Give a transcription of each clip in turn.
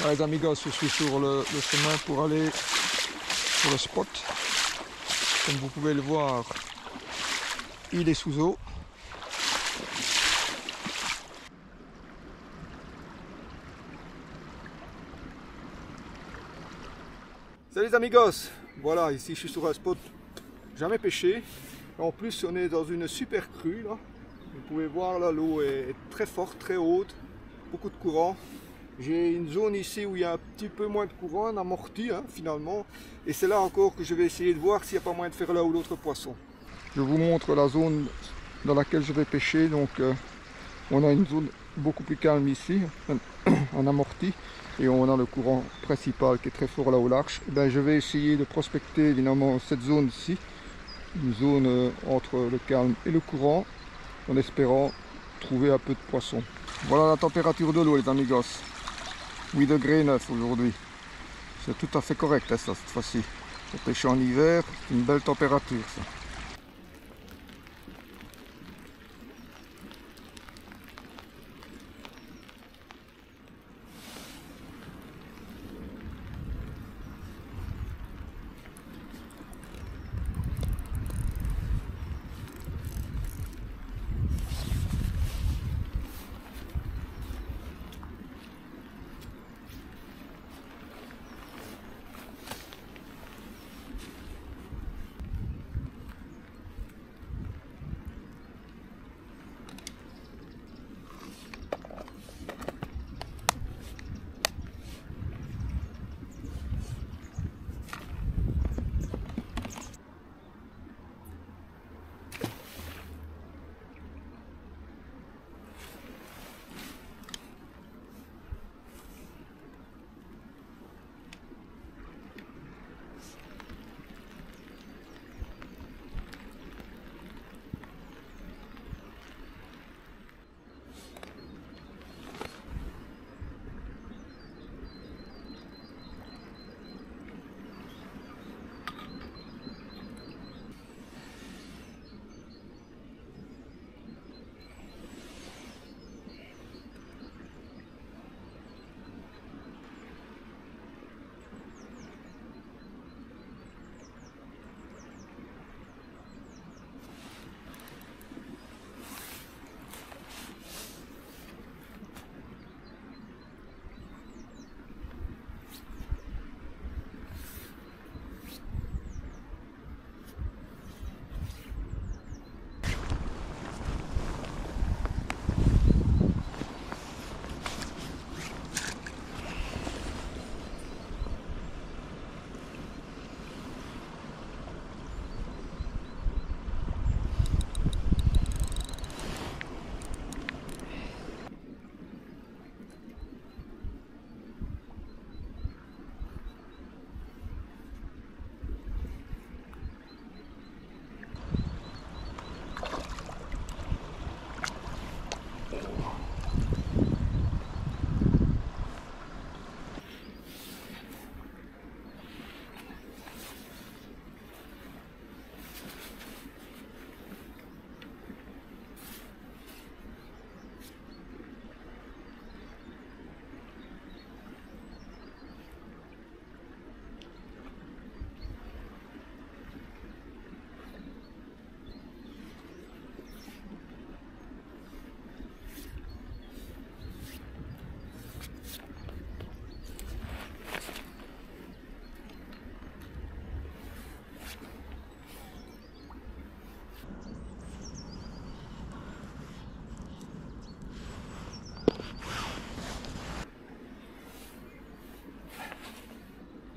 Ouais, les amigos, je suis sur le chemin pour aller sur le spot. Comme vous pouvez le voir, il est sous eau. Salut les amigos, voilà, ici je suis sur un spot jamais pêché. En plus on est dans une super crue là. Vous pouvez voir là, l'eau est très forte, très haute, beaucoup de courant. J'ai une zone ici où il y a un petit peu moins de courant, un amorti finalement. Et c'est là encore que je vais essayer de voir s'il n'y a pas moyen de faire l'un ou l'autre poisson. Je vous montre la zone dans laquelle je vais pêcher. Donc on a une zone beaucoup plus calme ici, un amorti. Et on a le courant principal qui est très fort là au large. Et ben, je vais essayer de prospecter évidemment cette zone-ci. Une zone entre le calme et le courant, en espérant trouver un peu de poisson. Voilà la température de l'eau les amigos. 8 degrés 9 aujourd'hui. C'est tout à fait correct ça, cette fois-ci. Pour pêcher en hiver, c'est une belle température ça.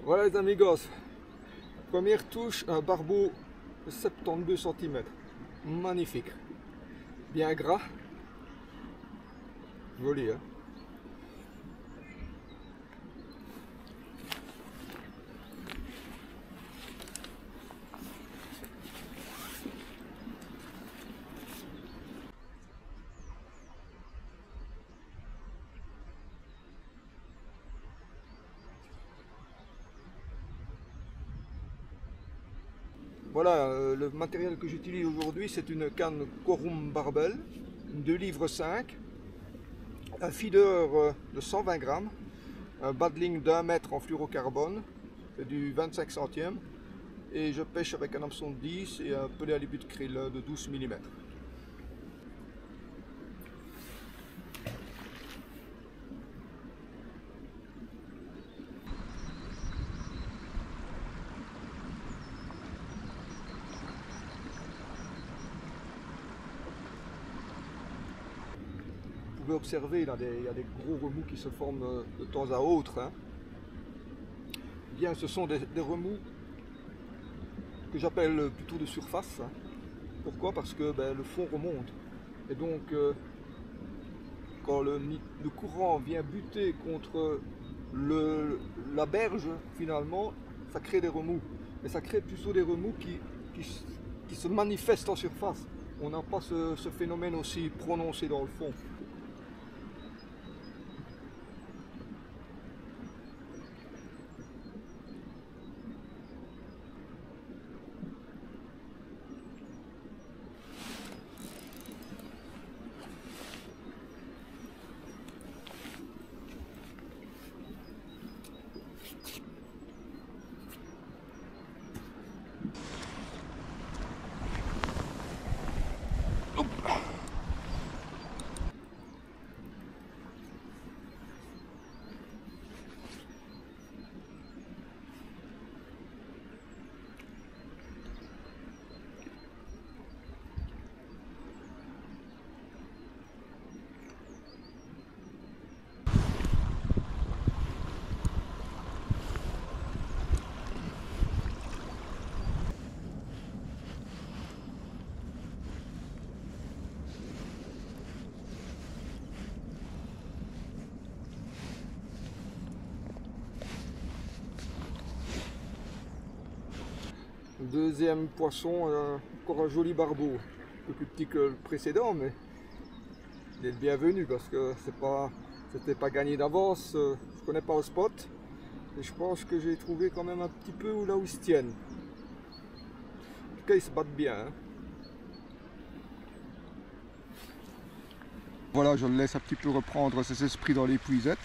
Voilà les amigos, première touche, un barbeau de 72 cm, magnifique, bien gras, joli hein. Voilà, le matériel que j'utilise aujourd'hui, c'est une canne Corum Barbel, 2 livres 5, un feeder de 120 grammes, un bas de ligne d'1 mètre en fluorocarbone, c'est du 25 centièmes, et je pêche avec un hameçon de 10 et un pelet à l'ébut de krill de 12 mm. Vous pouvez observer, là, il y a des gros remous qui se forment de temps à autre. Hein. Bien, ce sont des remous que j'appelle plutôt de surface. Hein. Pourquoi? Parce que le fond remonte. Et donc, quand le courant vient buter contre la berge, finalement, ça crée des remous. Mais ça crée plutôt des remous qui se manifestent en surface. On n'a pas ce phénomène aussi prononcé dans le fond. Deuxième poisson, encore un joli barbeau, un peu plus petit que le précédent, mais il est le bienvenu parce que c'était pas gagné d'avance. Je connais pas le spot et je pense que j'ai trouvé quand même un petit peu là où ils se tiennent. En tout cas, ils se battent bien. Hein. Voilà, je le laisse un petit peu reprendre ses esprits dans l'épuisette.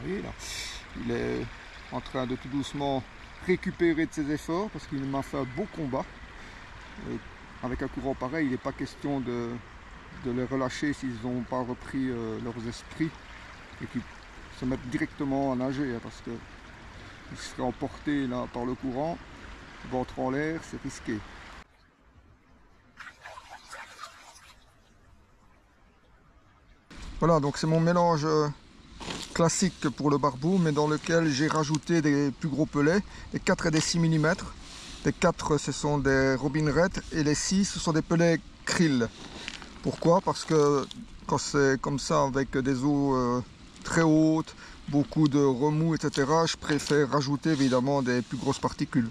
Oui, là, il est en train de tout doucement récupérer de ses efforts parce qu'il m'a fait un beau combat. Et avec un courant pareil, il n'est pas question de les relâcher s'ils n'ont pas repris leurs esprits et qu'ils se mettent directement à nager hein, parce qu'ils seraient emportés là, par le courant, ventre en l'air, c'est risqué. Voilà, donc c'est mon mélange classique pour le barbou, mais dans lequel j'ai rajouté des plus gros pelets, les 4 et des 6 mm. Les 4 ce sont des Robin Red et les 6 ce sont des pelets krill. Pourquoi? Parce que quand c'est comme ça avec des eaux très hautes, beaucoup de remous, etc., je préfère rajouter évidemment des plus grosses particules.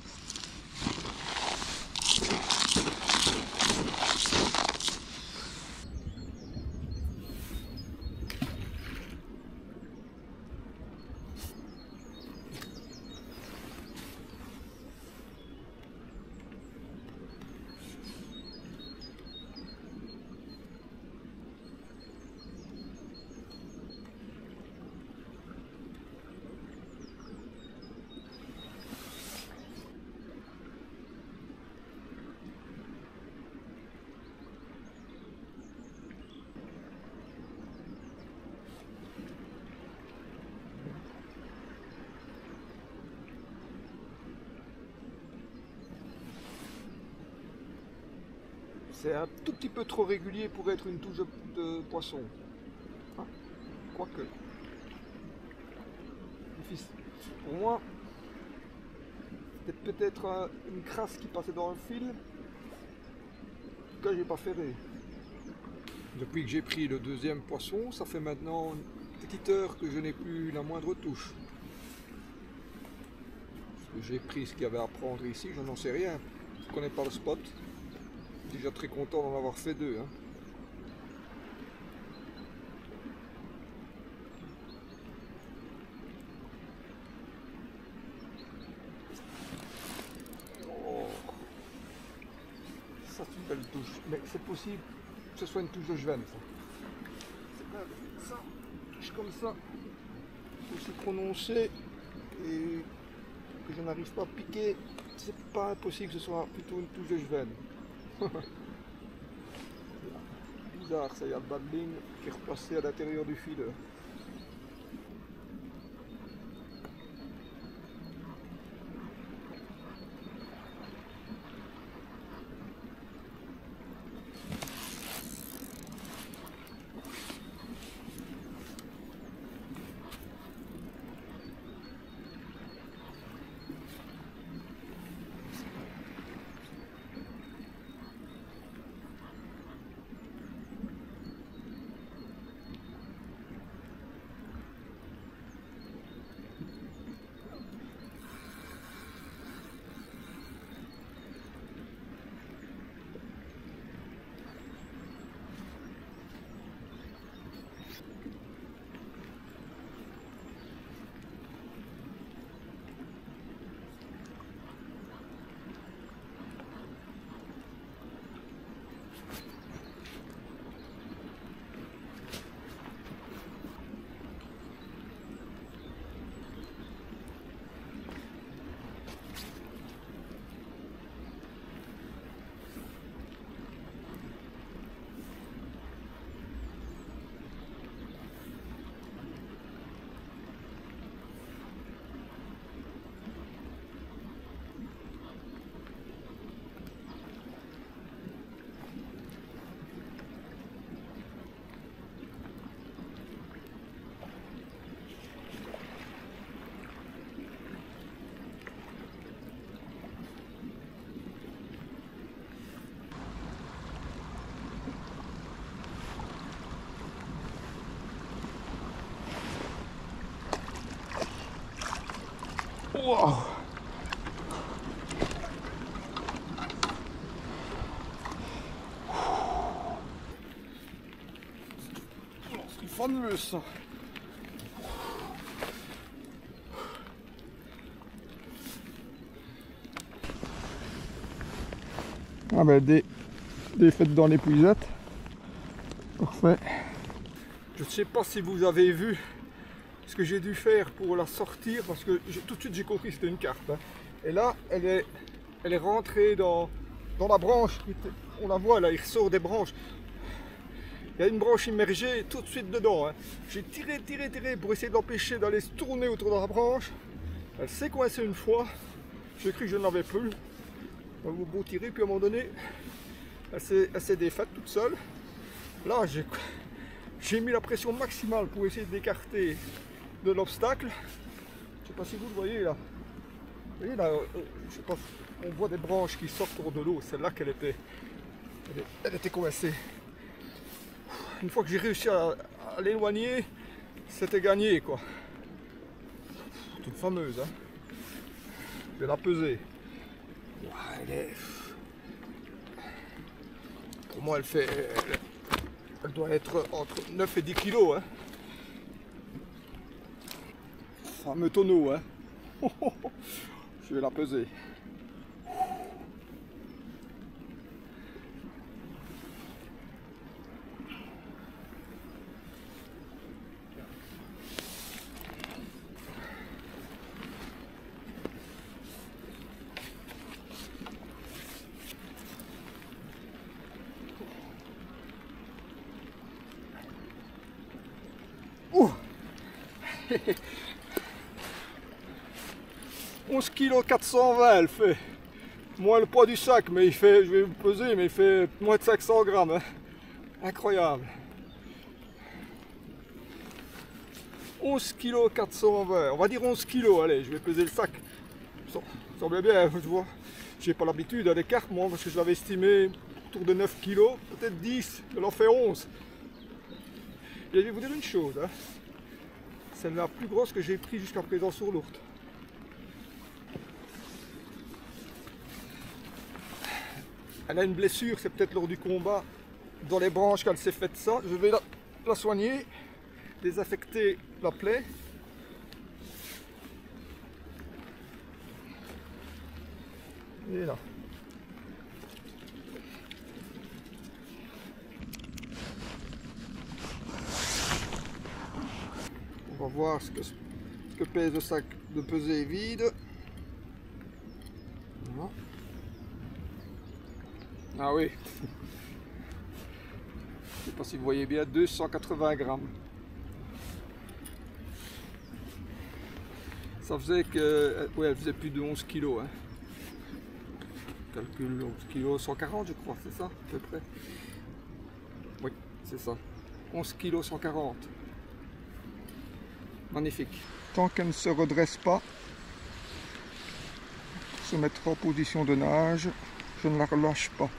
C'est un tout petit peu trop régulier pour être une touche de poisson. Hein? Quoique. Pour moi, c'était peut-être une crasse qui passait dans le fil. En tout cas, j'ai pas ferré. Depuis que j'ai pris le deuxième poisson, ça fait maintenant une petite heure que je n'ai plus la moindre touche. J'ai pris ce qu'il y avait à prendre ici, je n'en sais rien. Je ne connais pas le spot. Déjà très content d'en avoir fait deux. Hein. Oh. Ça c'est une belle touche. Mais c'est possible que ce soit une touche de Jevenne. Ça. C'est pas ça. Touche comme ça. Aussi prononcé et que je n'arrive pas à piquer, c'est pas impossible que ce soit plutôt une touche de Jevenne. Bizarre, ça y a le bas de ligne qui est repassé à l'intérieur du fileur. Wow. C'est fameux ça. Ah ben des fêtes dans l'épuisette. Parfait. Je ne sais pas si vous avez vu ce que j'ai dû faire pour la sortir, parce que tout de suite j'ai compris que c'était une carpe. Hein. Et là, elle est rentrée dans la branche. On la voit là, il ressort des branches. Il y a une branche immergée tout de suite dedans. Hein. J'ai tiré pour essayer de l'empêcher d'aller se tourner autour de la branche. Elle s'est coincée une fois. J'ai cru que je n'en avais plus. On va beau tirer, puis à un moment donné, elle s'est défaite toute seule. Là, j'ai mis la pression maximale pour essayer de l'écarter de l'obstacle. Je ne sais pas si vous le voyez là. Vous voyez là, je sais pas, on voit des branches qui sortent hors de l'eau. C'est là qu'elle était. Elle était coincée. Une fois que j'ai réussi à l'éloigner, c'était gagné quoi. C'est une fameuse. Hein. Je vais la peser. Pour moi, elle doit être entre 9 et 10 kilos. Hein. Fameux tonneau. Hein. Je vais la peser. Ouh. 11 kg 420 elle fait. Moins le poids du sac, mais il fait, je vais vous peser, mais il fait moins de 500 grammes. Hein. Incroyable. 11 kg 420, on va dire 11 kg, allez, je vais peser le sac. Ça semble bien, je vois. J'ai pas l'habitude à des carpes, moi, parce que je l'avais estimé autour de 9 kg, peut-être 10, elle en fait 11. Et je vais vous dire une chose, hein. C'est la plus grosse que j'ai prise jusqu'à présent sur l'ourte. Elle a une blessure, c'est peut-être lors du combat, dans les branches qu'elle s'est faite ça. Je vais la soigner, désinfecter la plaie. Et là. On va voir ce que que pèse le sac de pesée vide. Voilà. Ah oui, je sais pas si vous voyez bien, 280 grammes. Ça faisait que, ouais, elle faisait plus de 11 kilos. Hein. Calcul 11 kilos, 140 je crois, c'est ça à peu près. Oui, c'est ça. 11 kilos 140. Magnifique. Tant qu'elle ne se redresse pas, se mettre en position de nage, je ne la relâche pas.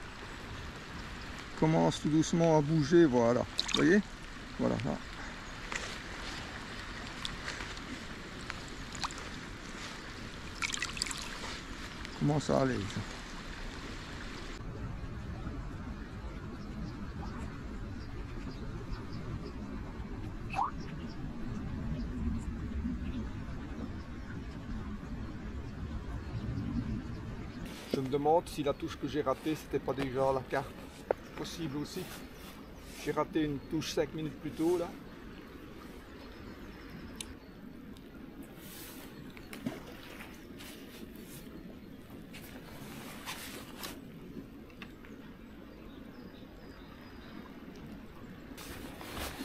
Commence tout doucement à bouger, voilà. Vous voyez? Voilà. Là. Commence à aller. Je me demande si la touche que j'ai ratée, c'était pas déjà la carpe. Possible aussi. J'ai raté une touche 5 minutes plus tôt là.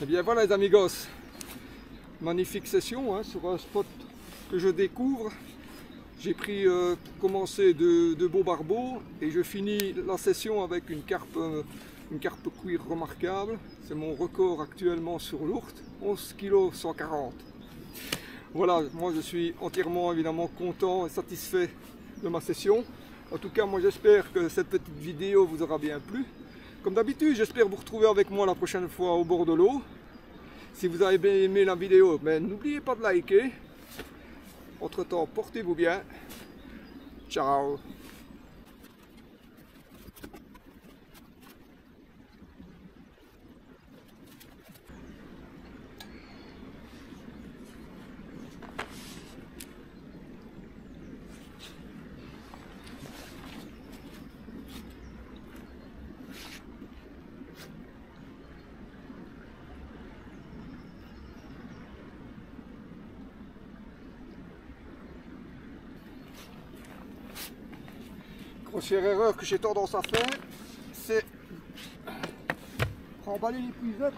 Et bien voilà les amigos. Magnifique session hein, sur un spot que je découvre. J'ai pris commencé de beaux barbeaux et je finis la session avec une carpe cuir remarquable. C'est mon record actuellement sur l'ourte, 11 kg 140. Voilà, moi je suis entièrement évidemment content et satisfait de ma session. En tout cas, moi j'espère que cette petite vidéo vous aura bien plu. Comme d'habitude, j'espère vous retrouver avec moi la prochaine fois au bord de l'eau. Si vous avez bien aimé la vidéo, n'oubliez pas de liker. Entre temps, portez-vous bien. Ciao. Grossière erreur que j'ai tendance à faire, c'est remballer l'épuisette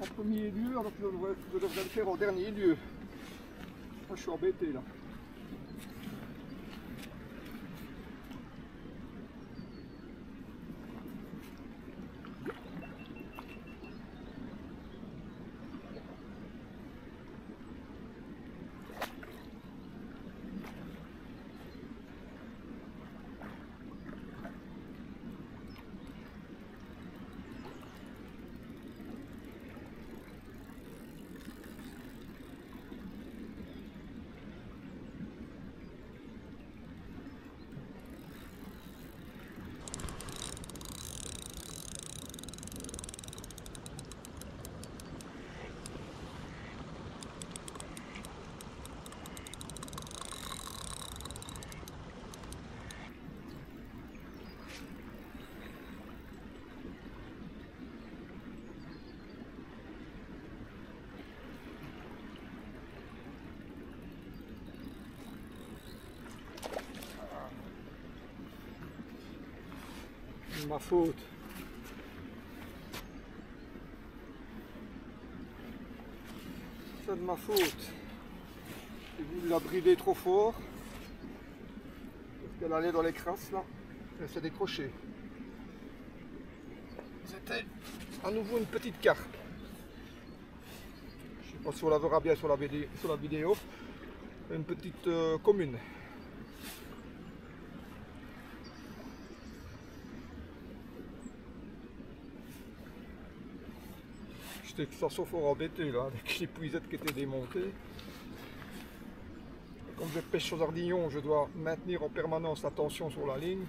en premier lieu, alors que je devrais le faire en dernier lieu. Moi, je suis embêté là. C'est ma faute. C'est de ma faute. J'ai voulu la brider trop fort. Parce qu'elle allait dans les crasses là. Elle s'est décrochée. C'était à nouveau une petite carpe. Je ne sais pas si on la verra bien sur la vidéo. Une petite commune. J'étais fort embêté là, avec l'épuisette qui était démontée. Comme je pêche aux ardillons, je dois maintenir en permanence la tension sur la ligne.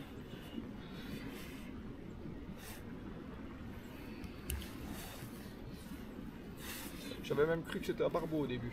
J'avais même cru que c'était un barbeau au début.